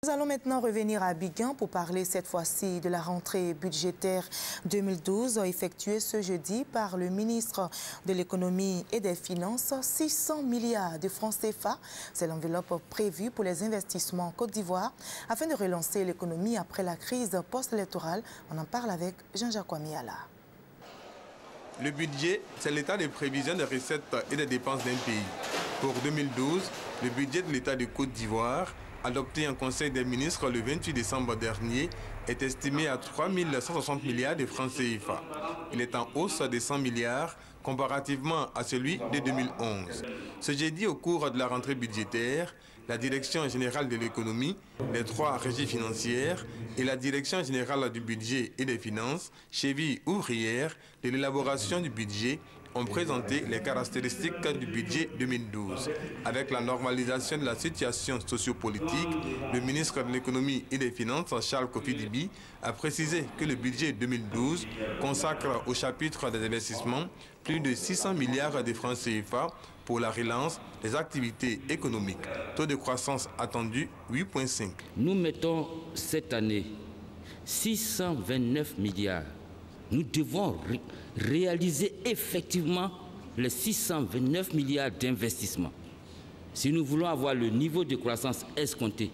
Nous allons maintenant revenir à Abidjan pour parler cette fois-ci de la rentrée budgétaire 2012 effectuée ce jeudi par le ministre de l'économie et des finances. 600 milliards de francs CFA, c'est l'enveloppe prévue pour les investissements en Côte d'Ivoire afin de relancer l'économie après la crise post-électorale. On en parle avec Jean-Jacques Ouamiala. Le budget, c'est l'état de prévision des recettes et des dépenses d'un pays. Pour 2012, le budget de l'État de Côte d'Ivoire, adopté en Conseil des ministres le 28 décembre dernier, est estimé à 3 160 milliards de francs CFA. Il est en hausse de 100 milliards comparativement à celui de 2011. Ce jeudi, au cours de la rentrée budgétaire, la Direction générale de l'économie, les 3 régies financières et la Direction générale du budget et des finances, cheville ouvrière de l'élaboration du budget, ont présenté les caractéristiques du budget 2012. Avec la normalisation de la situation sociopolitique, le ministre de l'économie et des finances, Charles Kofi Dibi, a précisé que le budget 2012 consacre au chapitre des investissements plus de 600 milliards de francs CFA pour la relance des activités économiques. Taux de croissance attendu 8,5. Nous mettons cette année 629 milliards. Nous devons réaliser effectivement les 629 milliards d'investissements. Si nous voulons avoir le niveau de croissance escompté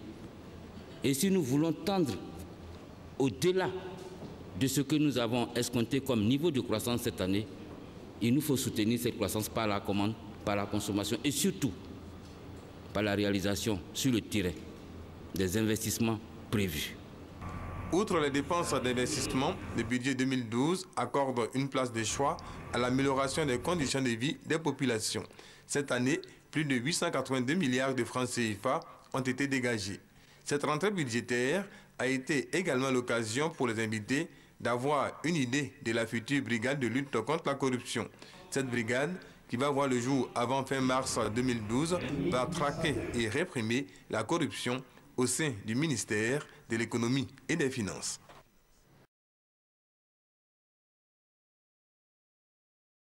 et si nous voulons tendre au-delà de ce que nous avons escompté comme niveau de croissance cette année, il nous faut soutenir cette croissance par la commande, par la consommation et surtout par la réalisation sur le terrain des investissements prévus. Outre les dépenses d'investissement, le budget 2012 accorde une place de choix à l'amélioration des conditions de vie des populations. Cette année, plus de 882 milliards de francs CFA ont été dégagés. Cette rentrée budgétaire a été également l'occasion pour les invités d'avoir une idée de la future brigade de lutte contre la corruption. Cette brigade, qui va voir le jour avant fin mars 2012, va traquer et réprimer la corruption au sein du ministère de l'économie et des finances.